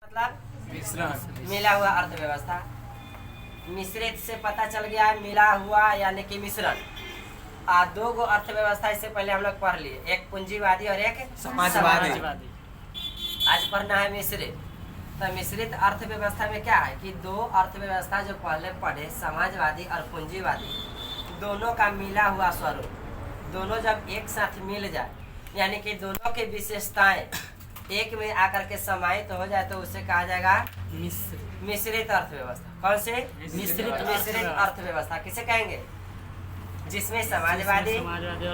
मतलब मिश्रण, मिला हुआ अर्थव्यवस्था। मिश्रित से पता चल गया मिला हुआ यानी कि मिश्रण। दो गो अर्थव्यवस्था इससे पहले हम लोग पढ़ लिए, एक पूंजीवादी और एक समाजवादी। आज पढ़ना है मिश्रित। तो मिश्रित अर्थव्यवस्था में क्या है कि दो अर्थव्यवस्था जो पहले पढ़े, समाजवादी और पूंजीवादी, दोनों का मिला हुआ स्वरूप, दोनों जब एक साथ मिल जाए यानी कि दोनों की विशेषताएं एक में आकर के समाहित हो जाए तो उसे कहा जाएगा मिश्रित अर्थव्यवस्था। कौन से? मिश्रित अर्थव्यवस्था किसे कहेंगे? जिसमें समाजवादी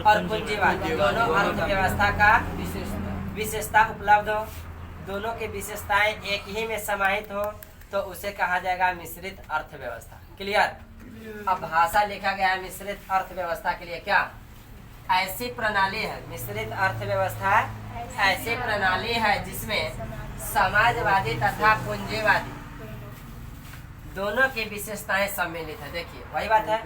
और पूंजीवादी दोनों अर्थव्यवस्था का विशेषता उपलब्ध हो, दोनों की विशेषताएं एक ही में समाहित हो तो उसे कहा जाएगा मिश्रित अर्थव्यवस्था। क्लियर? अब भाषा लिखा गया है मिश्रित अर्थव्यवस्था के लिए क्या? ऐसी प्रणाली है, मिश्रित अर्थव्यवस्था ऐसी प्रणाली है जिसमें समाजवादी तथा पूंजीवादी दोनों की विशेषताएं सम्मिलित है। देखिए वही बात है,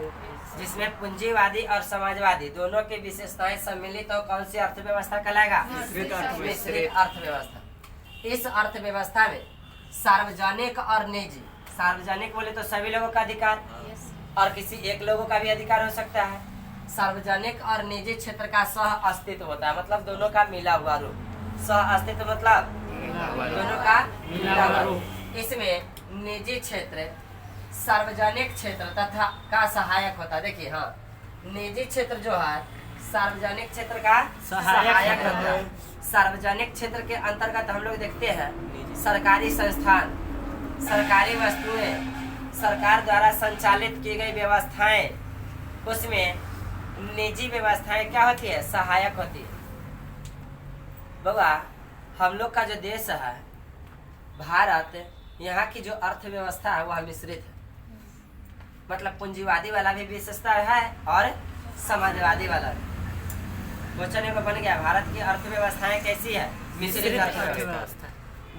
जिसमें पूंजीवादी और समाजवादी दोनों की विशेषताएं सम्मिलित हो कौन सी अर्थव्यवस्था कहलाएगा? मिश्रित अर्थव्यवस्था। इस अर्थव्यवस्था में सार्वजनिक और निजी, सार्वजनिक बोले तो सभी लोगों का अधिकार और किसी एक लोगों का भी अधिकार हो सकता है। सार्वजनिक और निजी क्षेत्र का सह अस्तित्व होता है, मतलब दोनों का मिला हुआ रूप। सह अस्तित्व मतलब दोनों का मिला हुआ रूप। इसमें निजी क्षेत्र सार्वजनिक क्षेत्र तथा का सहायक होता है। देखिए हाँ, निजी क्षेत्र जो है सार्वजनिक क्षेत्र का सहायक होता है। सार्वजनिक क्षेत्र के अंतर्गत हम लोग देखते हैं सरकारी संस्थान, सरकारी वस्तुएं, सरकार द्वारा संचालित की गई व्यवस्थाएं, उसमें निजी व्यवस्थाएं क्या होती है? सहायक होती है। बाबा हम लोग का जो देश है भारत, यहाँ की जो अर्थव्यवस्था है वह मिश्रित है, मतलब पूंजीवादी वाला भी विशेषता है और समाजवादी वाला भी। क्वेश्चन को बन गया, भारत की अर्थव्यवस्थाएं कैसी है? मिश्रित अर्थव्यवस्था।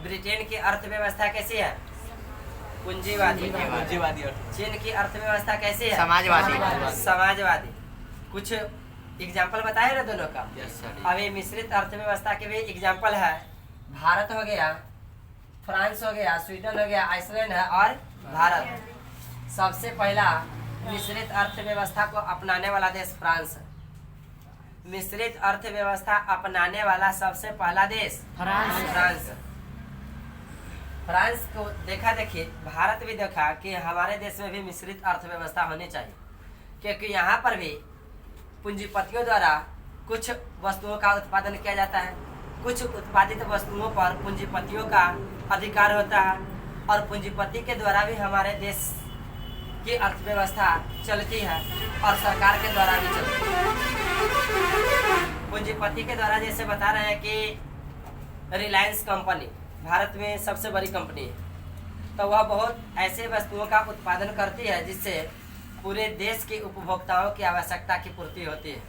ब्रिटेन की अर्थव्यवस्था कैसी है? पूंजीवादी। चीन की अर्थव्यवस्था कैसी है? समाजवादी। कुछ एग्जाम्पल बताए ना दोनों का। अभी मिश्रित अर्थव्यवस्था के भी एग्जाम्पल है, भारत हो गया, फ्रांस हो गया, स्वीडन हो गया, आइसलैंड है और भारत। सबसे पहला मिश्रित अर्थव्यवस्था को अपनाने वाला देश फ्रांस है। मिश्रित अर्थव्यवस्था अपनाने वाला सबसे पहला देश फ्रांस। फ्रांस को देखा, देखिए भारत भी देखा कि हमारे देश में भी मिश्रित अर्थव्यवस्था होनी चाहिए, क्योंकि यहाँ पर भी पूंजीपतियों द्वारा कुछ वस्तुओं का उत्पादन किया जाता है, कुछ उत्पादित वस्तुओं पर पूंजीपतियों का अधिकार होता है और पूंजीपति के द्वारा भी हमारे देश की अर्थव्यवस्था चलती है और सरकार के द्वारा भी चलती है। पूंजीपति के द्वारा जैसे बता रहे हैं कि रिलायंस कंपनी भारत में सबसे बड़ी कंपनी है, तो वह बहुत ऐसे वस्तुओं का उत्पादन करती है जिससे पूरे देश के उपभोक्ताओं की आवश्यकता की पूर्ति होती है।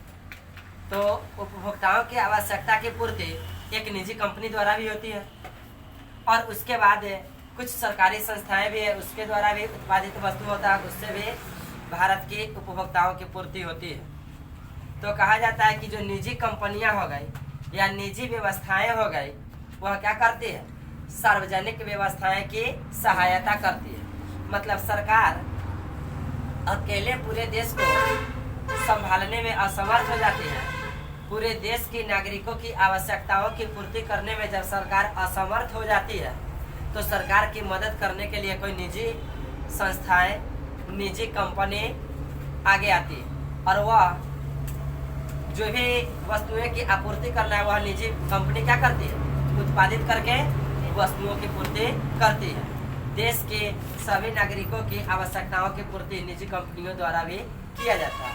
तो उपभोक्ताओं की आवश्यकता की पूर्ति एक निजी कंपनी द्वारा भी होती है और उसके बाद कुछ सरकारी संस्थाएं भी है, उसके द्वारा भी उत्पादित वस्तु होता है, उससे भी भारत के उपभोक्ताओं की पूर्ति होती है। तो कहा जाता है कि जो निजी कंपनियां हो गई या निजी व्यवस्थाएं हो गई, वह क्या करती है? सार्वजनिक व्यवस्थाएं की सहायता करती है। मतलब सरकार अकेले पूरे देश को संभालने में असमर्थ हो जाती है। पूरे देश के नागरिकों की आवश्यकताओं की पूर्ति करने में जब सरकार असमर्थ हो जाती है तो सरकार की मदद करने के लिए कोई निजी संस्थाएं, निजी कंपनी आगे आती है और वह जो भी वस्तुएं की आपूर्ति करना है वह निजी कंपनी क्या करती है? उत्पादित करके वस्तुओं की पूर्ति करती है। देश के सभी नागरिकों की आवश्यकताओं की पूर्ति निजी कंपनियों द्वारा भी किया जाता है।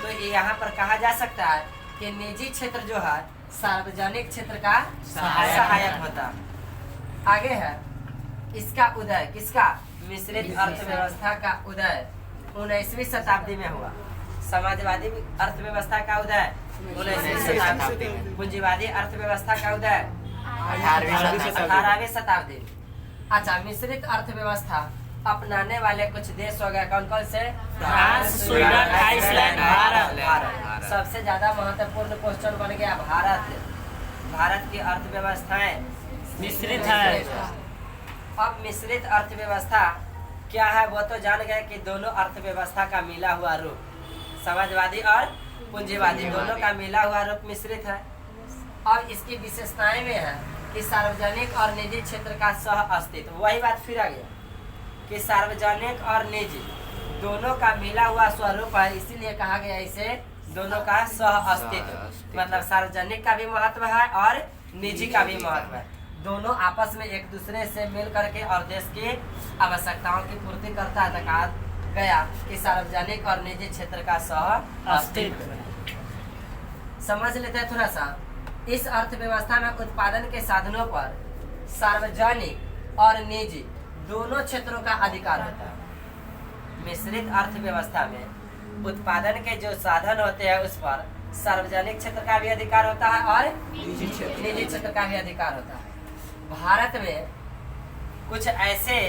तो यहाँ पर कहा जा सकता है कि निजी क्षेत्र जो है सार्वजनिक क्षेत्र का सहायक होता है। आगे है इसका उदय, किसका? मिश्रित अर्थव्यवस्था का उदय 19वीं शताब्दी में हुआ। समाजवादी अर्थव्यवस्था का उदय 19वीं शताब्दी, पूंजीवादी अर्थव्यवस्था का उदय 18वीं शताब्दी। अच्छा, मिश्रित अर्थव्यवस्था अपनाने वाले कुछ देश हो गए, कौन कौन से? France, Sweden, Iceland, Bharat. सबसे ज्यादा महत्वपूर्ण क्वेश्चन बन गया भारत। भारत की अर्थव्यवस्थाएं मिश्रित है। मिश्रित अर्थव्यवस्था क्या है वो तो जान गए कि दोनों अर्थव्यवस्था का मिला हुआ रूप, समाजवादी और पूंजीवादी दोनों का मिला हुआ रूप मिश्रित है। अब इसकी विशेषताएं में है कि सार्वजनिक और निजी क्षेत्र का सह अस्तित्व, वही बात फिर आ गया कि सार्वजनिक और निजी दोनों का मिला हुआ स्वरूप है, इसीलिए कहा गया इसे दोनों का सह अस्तित्व। मतलब सार्वजनिक का भी महत्व है और निजी का भी महत्व है, दोनों आपस में एक दूसरे से मिल करके और देश की आवश्यकताओं की पूर्ति करता है। तो कहा गया कि सार्वजनिक और निजी क्षेत्र का सह अस्तित्व। समझ लेते हैं थोड़ा सा। इस अर्थव्यवस्था में उत्पादन के साधनों पर सार्वजनिक और निजी दोनों क्षेत्रों का अधिकार होता है। मिश्रित अर्थव्यवस्था में उत्पादन के जो साधन होते हैं उस पर सार्वजनिक क्षेत्र का भी अधिकार होता है और निजी क्षेत्र का भी अधिकार होता है। भारत में कुछ ऐसे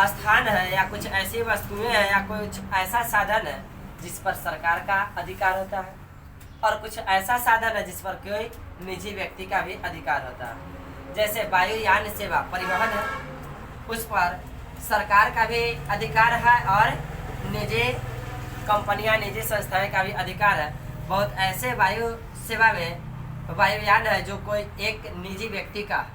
स्थान है या कुछ ऐसी वस्तुएं हैं या कुछ ऐसा साधन है जिस पर सरकार का अधिकार होता है और कुछ ऐसा साधन है जिस पर कोई निजी व्यक्ति का भी अधिकार होता है। जैसे वायुयान सेवा परिवहन है, उस पर सरकार का भी अधिकार है और निजी कंपनियां निजी संस्थाएं का भी अधिकार है। बहुत ऐसे वायु सेवा में वायुयान है जो कोई एक निजी व्यक्ति का,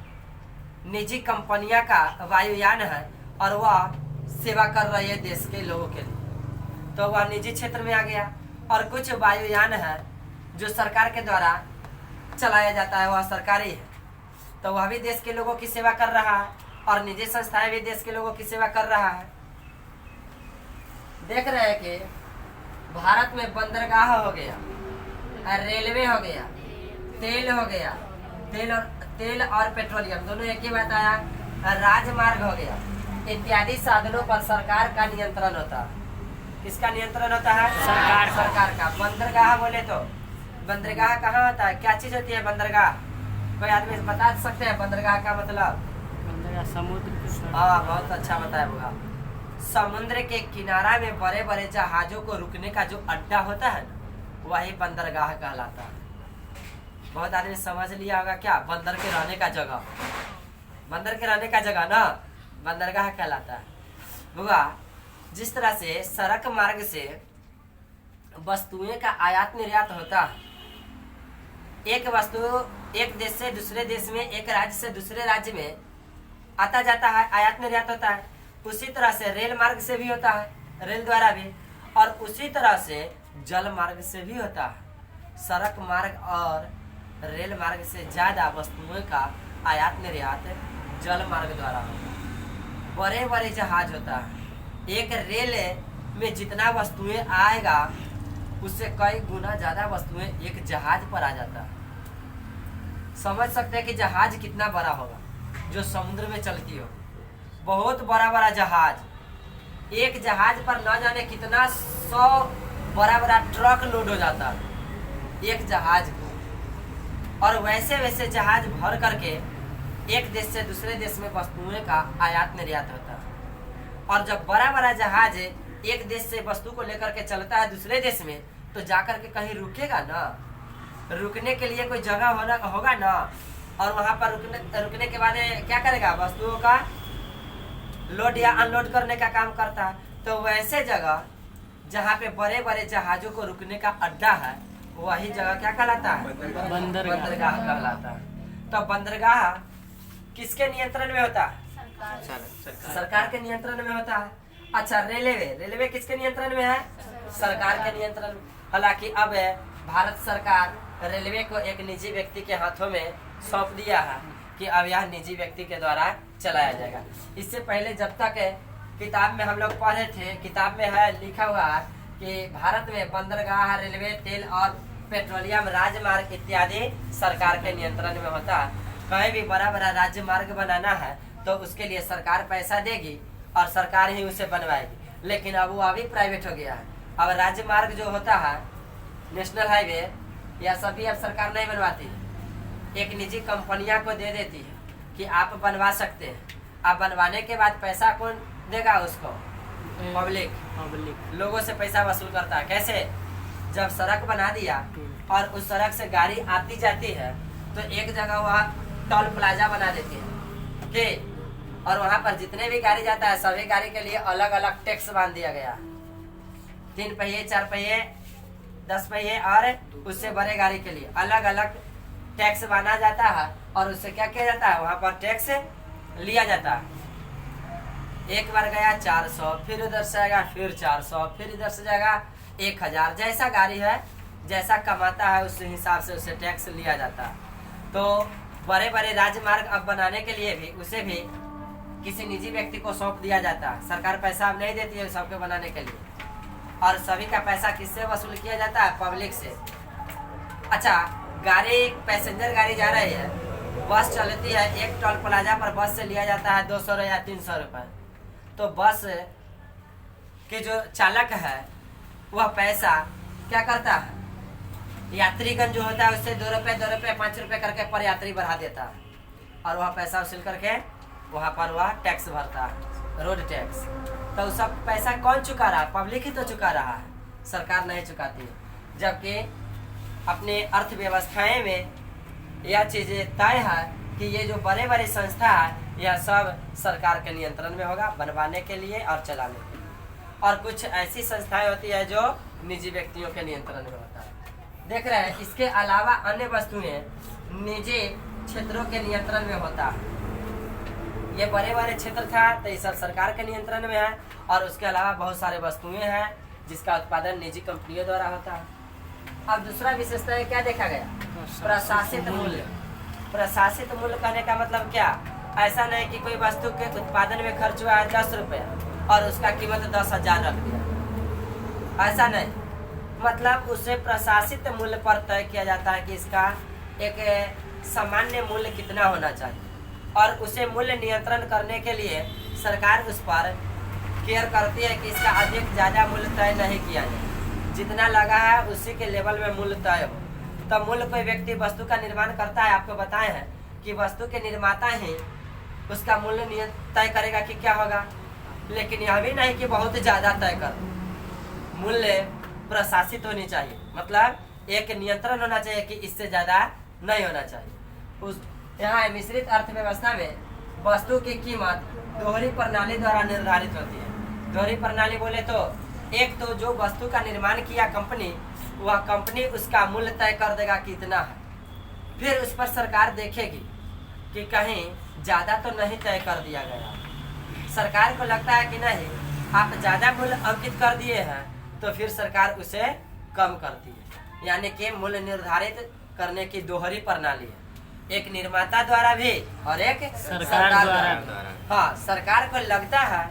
निजी कंपनियां का वायुयान है और वह सेवा कर रही है देश के लोगों के लिए, तो वह निजी क्षेत्र में आ गया। और कुछ वायुयान है जो सरकार के द्वारा चलाया जाता है, वह सरकारी है, तो वह भी देश के लोगों की सेवा कर रहा है और निजी संस्थाएं भी देश के लोगों की सेवा कर रहा है। देख रहे हैं कि भारत में बंदरगाह हो गया, रेलवे हो गया, तेल हो गया, तेल और पेट्रोलियम दोनों एक ही बात आया, राजमार्ग हो गया, इत्यादि साधनों पर सरकार का नियंत्रण होता है। किसका नियंत्रण होता है? सरकार का। बंदरगाह बोले तो बंदरगाह कहाँ होता है, क्या चीज होती है बंदरगाह? कोई आदमी बता सकते हैं बंदरगाह का मतलब? समुद्र। हाँ, बहुत अच्छा बताया होगा। समुद्र के किनारा में बड़े बड़े जहाजों को रुकने का जो अड्डा होता है ना, वही बंदरगाह कहलाता है। बहुत आदमी समझ लिया होगा क्या, बंदर के रहने का जगह, बंदर के रहने का जगह ना बंदरगाह कहलाता है। हुआ जिस तरह से सड़क मार्ग से वस्तुएं का आयात निर्यात होता है, एक वस्तु एक देश से दूसरे देश में, एक राज्य से दूसरे राज्य में आता जाता है, आयात निर्यात होता है, उसी तरह से रेल मार्ग से भी होता है, रेल द्वारा भी, और उसी तरह से जल मार्ग से भी होता है। सड़क मार्ग और रेल मार्ग से ज्यादा वस्तुओं का आयात निर्यात जल मार्ग द्वारा होता है। बड़े बड़े जहाज होता है, एक रेल में जितना वस्तुएं आएगा उससे कई गुना ज्यादा वस्तुएं एक जहाज पर आ जाता है। समझ सकते हैं कि जहाज कितना बड़ा होगा जो समुद्र में चलती हो। बहुत बड़ा बड़ा जहाज, एक जहाज पर न जाने कितना 100 बड़ा बड़ा ट्रक लोड हो जाता है एक जहाज को, और वैसे वैसे जहाज भर करके एक देश से दूसरे देश में वस्तुएं का आयात निर्यात होता है। और जब बड़ा बड़ा जहाज एक देश से वस्तु को लेकर के चलता है दूसरे देश में, तो जाकर के कहीं रुकेगा ना, रुकने के लिए कोई जगह होगा ना, और वहां पर रुकने के बाद क्या करेगा, वस्तुओं का लोड या अनलोड करने का काम करता है। तो वैसे जगह जहाँ पे बड़े बड़े जहाजों को रुकने का अड्डा है, वही जगह क्या कहलाता है? बंदरगाह कहलाता है। तो बंदरगाह किसके नियंत्रण में होता है? सरकार के नियंत्रण में होता है। अच्छा, रेलवे किसके नियंत्रण में है? सरकार के नियंत्रण में। हालांकि अब भारत सरकार रेलवे को एक निजी व्यक्ति के हाथों में सौंप दिया है कि अब यह निजी व्यक्ति के द्वारा चलाया जाएगा। इससे पहले जब तक किताब में हम लोग पढ़े थे, किताब में है लिखा हुआ है कि भारत में बंदरगाह, रेलवे, तेल और पेट्रोलियम, राजमार्ग इत्यादि सरकार के नियंत्रण में होता है। कहीं भी बड़ा बड़ा राजमार्ग बनाना है तो उसके लिए सरकार पैसा देगी और सरकार ही उसे बनवाएगी। लेकिन अब वो अभी प्राइवेट हो गया है। अब राजमार्ग जो होता है, नेशनल हाईवे, या सभी अब सरकार नहीं बनवाती है, एक निजी कंपनियां को दे देती है कि आप बनवा सकते हैं। अब बनवाने के बाद पैसा कौन देगा उसको? पब्लिक लोगों से पैसा वसूल करता है। कैसे? जब सड़क बना दिया और उस सड़क से गाड़ी आती जाती है तो एक जगह वह टोल प्लाजा बना देती है कि और वहां पर जितने भी गाड़ी जाता है सभी गाड़ी के लिए अलग अलग टैक्स बांध दिया गया। 3 पहिए, 4 पहिए, 10 पहिए और उससे बड़े गाड़ी के लिए अलग अलग टैक्स बांधा जाता है और उससे क्या किया जाता है, वहां पर टैक्स लिया जाता है। एक बार गया 400, फिर उधर से आएगा फिर 400, फिर इधर से जाएगा 1000। जैसा गाड़ी है जैसा कमाता है उस हिसाब से उसे टैक्स लिया जाता है। तो बड़े बड़े राजमार्ग अब बनाने के लिए भी उसे भी किसी निजी व्यक्ति को सौंप दिया जाता है। सरकार पैसा अब नहीं देती है सबके बनाने के लिए, और सभी का पैसा किससे वसूल किया जाता है, पब्लिक से। अच्छा, गाड़ी पैसेंजर गाड़ी जा रही है, बस चलती है, एक टोल प्लाजा पर बस से लिया जाता है 200 या 300 रुपये। तो बस के जो चालक है वह पैसा क्या करता है, यात्रीगण जो होता है उससे 2 रुपये 2 रुपये 5 रुपये करके पर यात्री बढ़ा देता है, और वह पैसा वसूल करके वहाँ पर वह टैक्स भरता है, रोड टैक्स। तो सब पैसा कौन चुका रहा है, पब्लिक ही तो चुका रहा है, सरकार नहीं चुकाती है। जबकि अपने अर्थव्यवस्थाएं में यह चीज़ें तय है कि ये जो बड़े बड़े संस्था है यह सब सरकार के नियंत्रण में होगा, बनवाने के लिए और चलाने के लिए। और कुछ ऐसी संस्थाएं होती है जो निजी व्यक्तियों के नियंत्रण में होता है। देख रहे हैं, इसके अलावा अन्य वस्तुएं निजी क्षेत्रों के नियंत्रण में होता है। ये बड़े बड़े क्षेत्र था तो ये सब सरकार के नियंत्रण में है, और उसके अलावा बहुत सारे वस्तुएं हैं जिसका उत्पादन निजी कंपनियों द्वारा होता है। अब दूसरा विशेषता है क्या देखा गया, प्रशासित मूल्य। प्रशासित मूल्य कहने का मतलब क्या, ऐसा नहीं कि कोई वस्तु के उत्पादन में खर्च हुआ है 10 रुपये और उसका कीमत 10,000 रख दिया, ऐसा नहीं। मतलब उसे प्रशासित मूल्य पर तय किया जाता है कि इसका एक सामान्य मूल्य कितना होना चाहिए, और उसे मूल्य नियंत्रण करने के लिए सरकार उस पर केयर करती है कि इसका अधिक ज़्यादा मूल्य तय नहीं किया जाए, जितना लगा है उसी के लेवल में मूल्य तय हो। तो मूल्य कोई व्यक्ति वस्तु का निर्माण करता है, आपको बताए हैं कि वस्तु के निर्माता ही उसका मूल्य तय करेगा कि क्या होगा, लेकिन यह भी नहीं कि बहुत ज़्यादा तय कर। मूल्य प्रशासित होनी चाहिए, मतलब एक नियंत्रण होना चाहिए कि इससे ज़्यादा नहीं होना चाहिए। उस यहाँ मिश्रित अर्थव्यवस्था में वस्तु की कीमत दोहरी प्रणाली द्वारा निर्धारित होती है। दोहरी प्रणाली बोले तो एक तो जो वस्तु का निर्माण किया कंपनी, वह कंपनी उसका मूल्य तय कर देगा कि इतना है, फिर उस पर सरकार देखेगी कि कहीं ज़्यादा तो नहीं तय कर दिया गया। सरकार को लगता है कि नहीं आप ज़्यादा मूल्य अंकित कर दिए हैं, तो फिर सरकार उसे कम करती है। यानी कि मूल्य निर्धारित करने की दोहरी प्रणाली है, एक निर्माता द्वारा भी और एक सरकार द्वारा भी। हाँ, सरकार को लगता है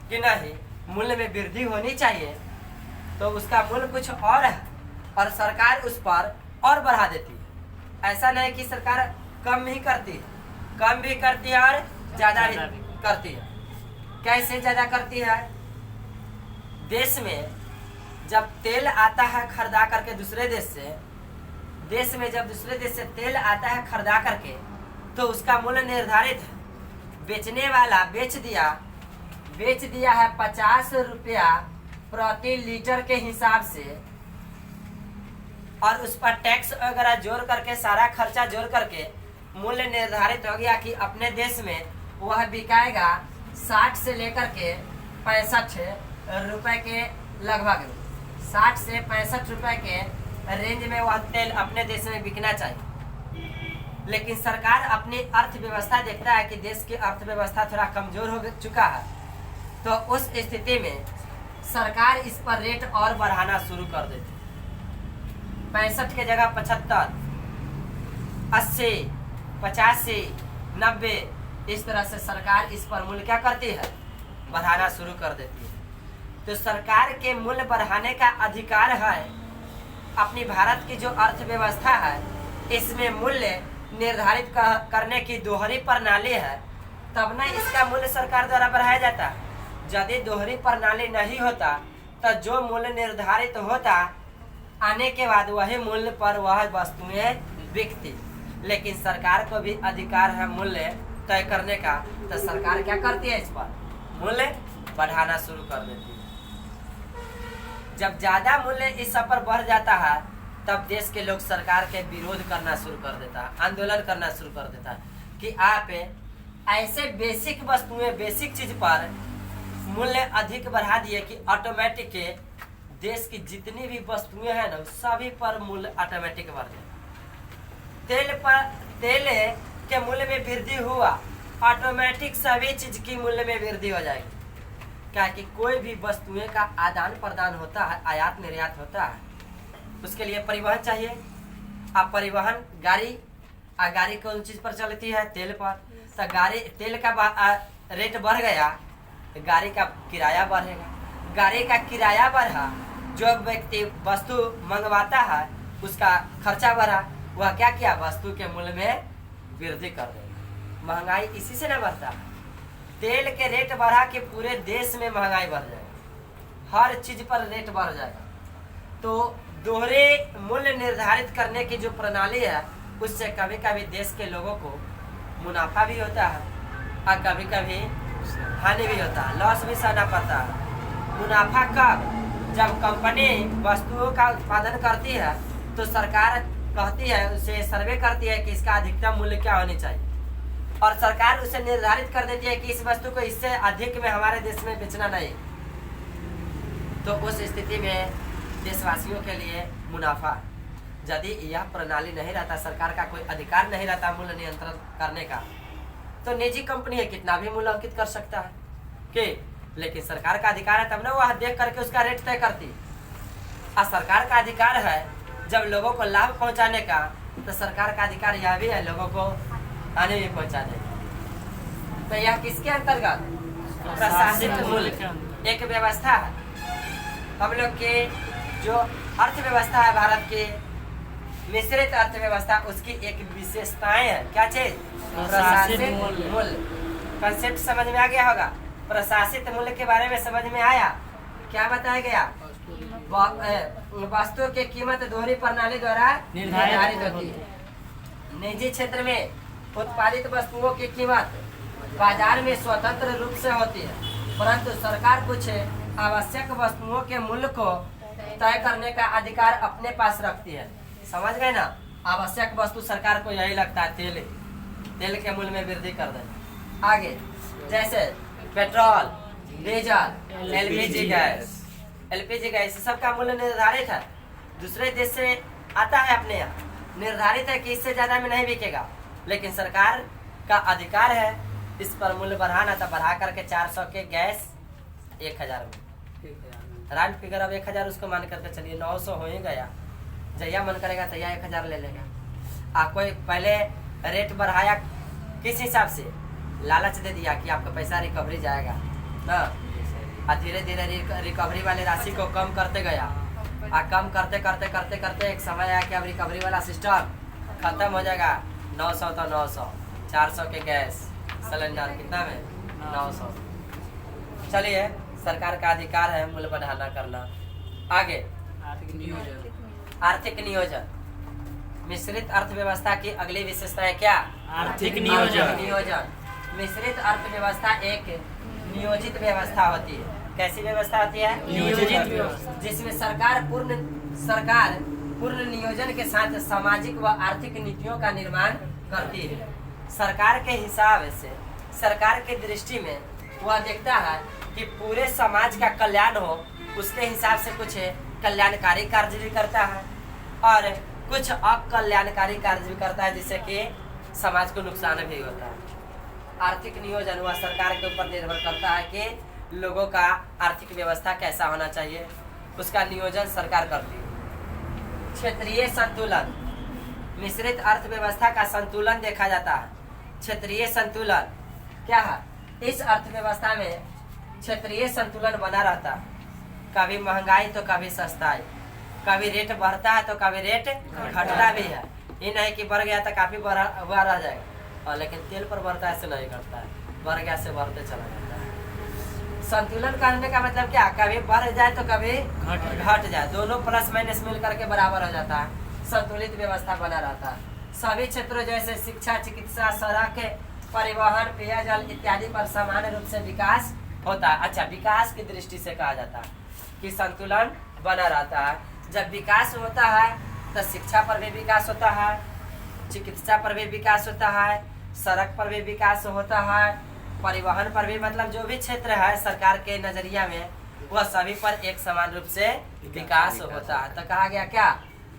कि नहीं मूल्य में वृद्धि होनी चाहिए, तो उसका मूल्य कुछ और है और सरकार उस पर और बढ़ा देती है। ऐसा नहीं कि सरकार कम ही करती है, कम भी करती है और ज़्यादा भी करती है। कैसे ज़्यादा करती है, देश में जब तेल आता है खरीदा करके दूसरे देश से, देश में जब दूसरे देश से तेल आता है खरीदा करके, तो उसका मूल्य निर्धारित है। बेचने वाला बेच दिया है 50 रुपया प्रति लीटर के हिसाब से, और उस पर टैक्स वगैरह जोड़ करके सारा खर्चा जोड़ करके मूल्य निर्धारित हो गया कि अपने देश में वह बिकाएगा 60 से लेकर के 65 रुपए के लगभग, 60 से 65 रुपए के रेंज में वह तेल अपने देश में बिकना चाहिए। लेकिन सरकार अपनी अर्थव्यवस्था देखता है कि देश की अर्थव्यवस्था थोड़ा कमजोर हो चुका है, तो उस स्थिति में सरकार इस पर रेट और बढ़ाना शुरू कर देती है। 65 के जगह 75, 80, 85, 90, इस तरह से सरकार इस पर मूल्य क्या करती है, बढ़ाना शुरू कर देती है। तो सरकार के मूल्य बढ़ाने का अधिकार है। अपनी भारत की जो अर्थव्यवस्था है इसमें मूल्य निर्धारित करने की दोहरी प्रणाली है, तब ना इसका मूल्य सरकार द्वारा बढ़ाया जाता है। यदि दोहरी प्रणाली नहीं होता तो जो मूल्य निर्धारित होता आने के बाद वही मूल्य पर वह वस्तुएं बिकती। लेकिन सरकार को भी अधिकार है मूल्य तय करने का, तो सरकार क्या करती है, इस पर मूल्य बढ़ाना शुरू कर देती है। जब ज्यादा मूल्य इस सब पर बढ़ जाता है तब देश के लोग सरकार के विरोध करना शुरू कर देता है, आंदोलन करना शुरू कर देता है कि आप ऐसे बेसिक वस्तुएं, बेसिक चीज पर मूल्य अधिक बढ़ा दिए कि ऑटोमेटिक के देश की जितनी भी वस्तुएं हैं ना सभी पर मूल्य ऑटोमेटिक बढ़ जाए। तेल के मूल्य में वृद्धि हुआ, ऑटोमेटिक सभी चीज की मूल्य में वृद्धि हो जाएगी। क्या कि कोई भी वस्तुएं का आदान प्रदान होता है, आयात निर्यात होता है, उसके लिए परिवहन चाहिए। अब परिवहन गाड़ी कौन चीज पर चलती है? तेल पर। तो तेल का रेट बढ़ गया तो गाड़ी का किराया बढ़ेगा। गाड़ी का किराया बढ़ा, जो व्यक्ति वस्तु मंगवाता है उसका खर्चा बढ़ा, वह क्या किया? वस्तु के मूल्य में वृद्धि कर देगा। महंगाई इसी से न बढ़ता है। तेल के रेट बढ़ा के पूरे देश में महंगाई बढ़ जाएगा, हर चीज पर रेट बढ़ जाएगा। तो दोहरे मूल्य निर्धारित करने की जो प्रणाली है उससे कभी कभी देश के लोगों को मुनाफा भी होता है और कभी कभी हानि भी होता है, लॉस भी सहना पड़ता है। मुनाफा कब? जब कंपनी वस्तुओं का उत्पादन करती है तो सरकार कहती है, उसे सर्वे करती है कि इसका अधिकतम मूल्य क्या होनी चाहिए, और सरकार उसे निर्धारित कर देती है कि इस वस्तु को इससे अधिक में हमारे देश में बेचना नहीं। तो उस स्थिति में देशवासियों के लिए मुनाफा। यदि यह प्रणाली नहीं रहता, सरकार का कोई अधिकार नहीं रहता मूल्य नियंत्रण करने का, तो निजी कंपनी है कितना भी मूल्य अंकित कर सकता है कि, लेकिन सरकार का अधिकार है तब ना वह देख करके उसका रेट तय करती। और सरकार का अधिकार है जब लोगों को लाभ पहुंचाने का, तो सरकार का अधिकार यह भी है लोगों को हानि भी पहुंचाने का। तो यह किसके अंतर्गत? प्रशासित मूल्य एक व्यवस्था है। हम लोग के जो अर्थव्यवस्था है भारत की मिश्रित अर्थव्यवस्था, उसकी एक विशेषताएं है। क्या चीज? प्रशासित मूल्य। कंसेप्ट समझ में आ गया होगा। प्रशासित मूल्य के बारे में समझ में आया? क्या बताया गया? वस्तु की कीमत दोहरी प्रणाली द्वारा निर्धारित होती है। निजी क्षेत्र में उत्पादित वस्तुओं की कीमत बाजार में स्वतंत्र रूप से होती है, परंतु सरकार कुछ आवश्यक वस्तुओं के मूल्य को तय करने का अधिकार अपने पास रखती है। समझ गए ना? आवश्यक वस्तु सरकार को यही लगता है, तेल के मूल्य में वृद्धि कर देना। आगे जैसे पेट्रोल, डीजल, एलपीजी गैस सबका मूल्य निर्धारित है। दूसरे देश से आता है, अपने यहाँ निर्धारित है कि इससे ज्यादा में नहीं बिकेगा, लेकिन सरकार का अधिकार है इस पर मूल्य बढ़ाना। तो बढ़ा करके 400 के गैस 1000 में, राउंड फिगर अब 1000 उसको मान करके चलिए 900 हो ही गया। जया मन करेगा तो या 1000 ले लेगा। कोई पहले रेट बढ़ाया किस हिसाब से? लालच दे दिया कि आपका पैसा रिकवरी जाएगा ना, और धीरे धीरे रिकवरी वाले राशि को कम करते गया। कम करते करते करते करते एक समय आया कि अब रिकवरी वाला सिस्टम खत्म हो जाएगा। 900 तो 900, 400 के गैस सिलेंडर कितना में? 900। चलिए, सरकार का अधिकार है मूल्य बढ़ाना करना। आगे आर्थिक नियोजन। मिश्रित अर्थव्यवस्था की अगली विशेषताएं क्या? आर्थिक नियोजन। मिश्रित अर्थव्यवस्था एक नियोजित व्यवस्था होती है। कैसी व्यवस्था होती है? नियोजित व्यवस्था, जिसमें सरकार पूर्ण नियोजन के साथ सामाजिक व आर्थिक नीतियों का निर्माण करती है। सरकार के हिसाब से, सरकार के दृष्टि में वह देखता है कि पूरे समाज का कल्याण हो, उसके हिसाब से कुछ कल्याणकारी कार्य भी करता है और कुछ अकल्याणकारी कार्य भी करता है, जिससे कि समाज को नुकसान भी होता है। आर्थिक नियोजन वह सरकार के ऊपर निर्भर करता है कि लोगों का आर्थिक व्यवस्था कैसा होना चाहिए, उसका नियोजन सरकार करती है। क्षेत्रीय संतुलन। मिश्रित अर्थव्यवस्था का संतुलन देखा जाता है। क्षेत्रीय संतुलन क्या है? इस अर्थव्यवस्था में क्षेत्रीय संतुलन बना रहता है। कभी महंगाई तो कभी सस्ताई, कभी रेट बढ़ता है तो कभी रेट घटता भी है। ये नहीं कि बढ़ गया तो काफी बढ़ा हुआ रह जाएगा, और लेकिन तेल पर बढ़ता ऐसे नहीं करता है, बढ़ गया से बढ़ते चला जाता है। संतुलन करने का मतलब क्या? कभी बढ़ जाए तो कभी घट जाए, दोनों प्लस माइनस मिल करके बराबर हो जाता है। संतुलित व्यवस्था बना रहता है। सभी क्षेत्रों जैसे शिक्षा, चिकित्सा, सड़क, परिवहन, पेयजल इत्यादि पर समान रूप से विकास होता है। अच्छा, विकास की दृष्टि से कहा जाता है कि संतुलन बना रहता है। जब विकास होता है तो शिक्षा पर भी विकास होता है, चिकित्सा पर भी विकास होता है, सड़क पर भी विकास होता है, परिवहन पर भी, मतलब जो भी क्षेत्र है सरकार के नजरिया में वह सभी पर एक समान रूप से विकास होता है। तो कहा गया क्या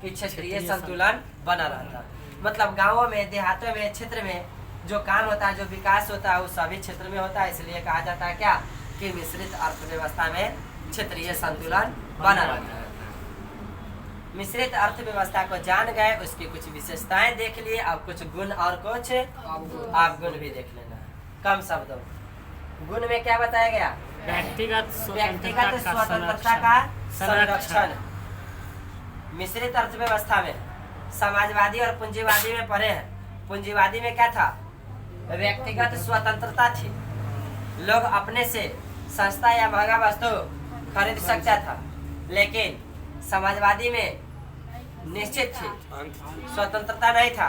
कि क्षेत्रीय संतुलन बना रहता है। मतलब गाँवों में, देहातों में, क्षेत्र में जो काम होता है, जो विकास होता है वो सभी क्षेत्र में होता है। इसलिए कहा जाता है क्या कि मिश्रित अर्थव्यवस्था में क्षेत्रीय संतुलन बना रहता है। मिश्रित अर्थव्यवस्था को जान गए, उसकी कुछ विशेषताएं देख लिए, अब कुछ गुण और कुछ आप गुण भी देख लेना। कम शब्दों गुण में क्या बताया गया? व्यक्तिगत स्वतंत्रता का संरक्षण। मिश्रित अर्थव्यवस्था में समाजवादी और पूंजीवादी में पढ़े हैं। पूंजीवादी में क्या था? व्यक्तिगत स्वतंत्रता थी, लोग अपने से सस्ता या महंगा वस्तु खरीद सकता था। लेकिन समाजवादी में निश्चित थी, स्वतंत्रता नहीं था,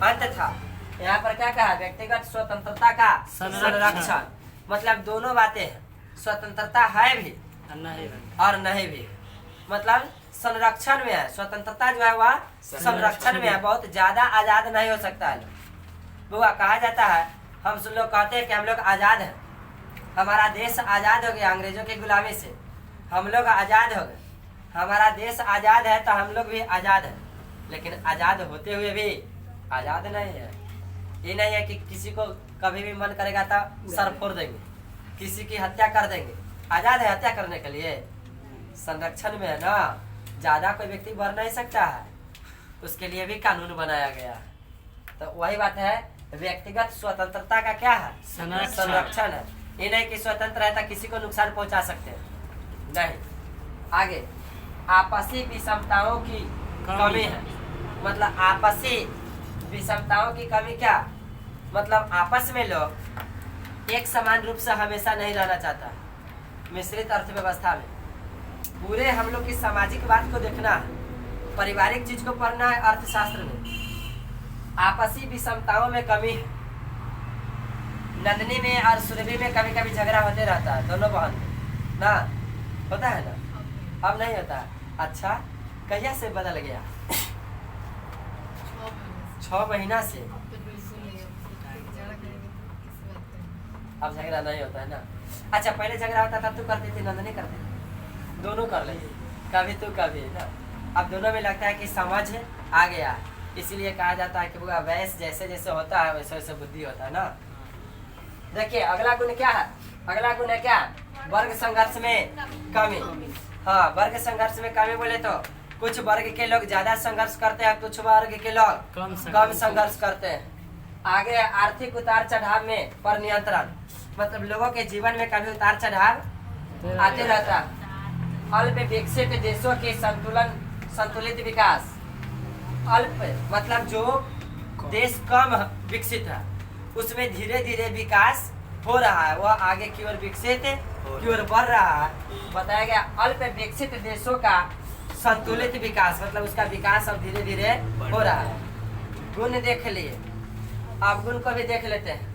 अंत था। यहाँ पर क्या कहा? व्यक्तिगत स्वतंत्रता का संरक्षण। मतलब दोनों बातें हैं, स्वतंत्रता है भी और नहीं भी। मतलब संरक्षण में है, स्वतंत्रता जो है वह संरक्षण में है, बहुत ज्यादा आजाद नहीं हो सकता है। बुआ कहा जाता है, हम सब लोग कहते हैं कि हम लोग आजाद हैं, हमारा देश आजाद हो गया अंग्रेजों की गुलामी से, हम लोग आजाद हो गए, हमारा देश आजाद है तो हम लोग भी आजाद हैं। लेकिन आजाद होते हुए भी आजाद नहीं है। ये नहीं है कि किसी को कभी भी मन करेगा तो सर फोड़ देंगे, किसी की हत्या कर देंगे। आजाद है हत्या करने के लिए, संरक्षण में है ना, ज्यादा कोई व्यक्ति बढ़ नहीं सकता है, उसके लिए भी कानून बनाया गया है। तो वही बात है, व्यक्तिगत स्वतंत्रता का क्या है? संरक्षण है। ये नहीं कि स्वतंत्र है तो किसी को नुकसान पहुंचा सकते हैं, नहीं। आगे आपसी विषमताओं की कमी है। मतलब आपसी विषमताओं की कमी क्या? मतलब आपस में लोग एक समान रूप से हमेशा नहीं रहना चाहता। मिश्रित अर्थव्यवस्था में पूरे हम लोग की सामाजिक बात को देखना है, पारिवारिक चीज को पढ़ना है। अर्थशास्त्र में आपसी विषमताओं में कमी है। नंदनी में और सुरभि में कभी कभी झगड़ा होते रहता है, दोनों बहन में ना, होता है ना? अब नहीं होता है। अच्छा, कहिया से बदल गया? 6 महीना से अब झगड़ा नहीं होता है ना। अच्छा, पहले झगड़ा होता था, तू करती थी, नंदनी करती थी, दोनों कर लेते, कभी तू कभी ना। अब दोनों में लगता है कि समझ आ गया, इसीलिए कहा जाता है कि वो वैसे जैसे जैसे होता है वैसे वैसे बुद्धि होता है ना। देखिए अगला गुण क्या है? अगला गुण है क्या? वर्ग संघर्ष में कमी। हाँ, वर्ग संघर्ष में कमी बोले तो कुछ वर्ग के लोग ज्यादा संघर्ष करते हैं, कुछ वर्ग के लोग कम संघर्ष करते हैं। आगे आर्थिक उतार चढ़ाव में पर नियंत्रण। मतलब लोगों के जीवन में कभी उतार चढ़ाव आते रहता। अल्प विकसित देशों के संतुलित विकास। अल्प मतलब जो देश कम विकसित है उसमें धीरे धीरे विकास हो रहा है, वह आगे की ओर विकसित की ओर बढ़ रहा है। बताया गया अल्प विकसित देशों का संतुलित विकास, मतलब उसका विकास अब धीरे धीरे हो रहा है। गुण देख लिए, अब गुण को भी देख लेते हैं।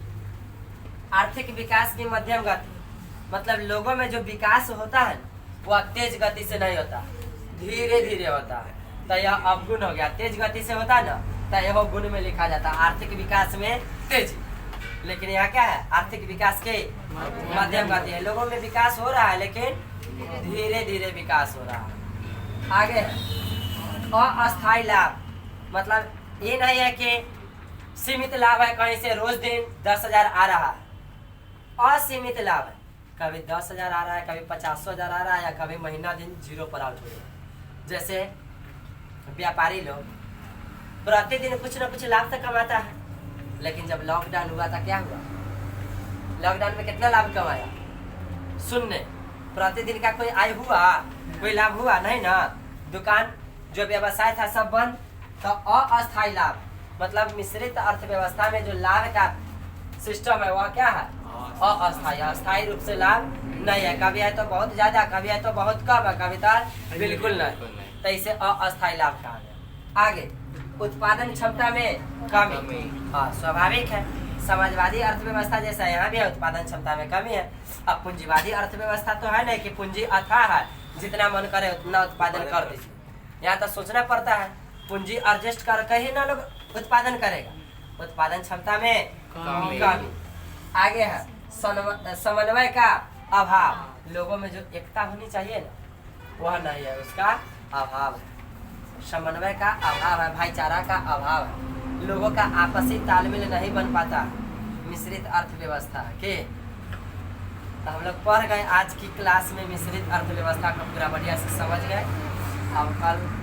आर्थिक विकास की मध्यम गति। मतलब लोगों में जो विकास होता है वह तेज गति से नहीं होता, धीरे धीरे होता है। तो यह अवगुण हो गया। तेज गति से होता है ना, तो यह गुण में लिखा जाता है आर्थिक विकास में तेजी। लेकिन यहाँ क्या है? आर्थिक विकास के मध्यम गति है। लोगों में विकास हो रहा है लेकिन धीरे धीरे विकास हो रहा है। आगे अस्थायी लाभ। मतलब ये नहीं है कि सीमित लाभ है, कहीं से रोज दिन 10,000 आ रहा है। असीमित लाभ है, कभी 10,000 आ रहा है, कभी 50,000 आ रहा है, या कभी महीना दिन 0 पर आउट हो रहा है। जैसे व्यापारी लोग प्रतिदिन कुछ न कुछ लाभ तो कमाता है, लेकिन जब लॉकडाउन हुआ था क्या हुआ? लॉकडाउन में कितना लाभ कमाया? 0। प्रतिदिन का कोई आय हुआ? कोई लाभ हुआ नहीं ना। दुकान जो व्यवसाय था सब बंद। तो अस्थायी लाभ मतलब मिश्रित अर्थव्यवस्था में जो लाभ का सिस्टम है वह क्या है? अस्थायी। अस्थायी रूप से लाभ नहीं है, कभी है तो बहुत ज्यादा, कभी है तो बहुत कम है, कभी तो बिल्कुल नहीं। तो इसे अस्थायी लाभ कहा गया। आगे उत्पादन क्षमता में कमी। हाँ, स्वाभाविक है, समाजवादी अर्थव्यवस्था जैसा यहाँ भी है, उत्पादन क्षमता में कमी है। अब पूंजीवादी अर्थव्यवस्था तो है नहीं कि पूंजी अथाह है, जितना मन करे उतना उत्पादन कर दीजिए। यहाँ तो सोचना पड़ता है, पूंजी एडजस्ट करके ही ना लोग उत्पादन करेगा। उत्पादन क्षमता में कमी। कमी। आगे है समन्वय का अभाव। लोगों में जो एकता होनी चाहिए ना वह नहीं है, उसका अभाव है। समन्वय का अभाव है, भाईचारा का अभाव है, लोगों का आपसी तालमेल नहीं बन पाता। मिश्रित अर्थव्यवस्था के तो हम लोग पढ़ गए आज की क्लास में, मिश्रित अर्थव्यवस्था को पूरा बढ़िया से समझ गए। अब कल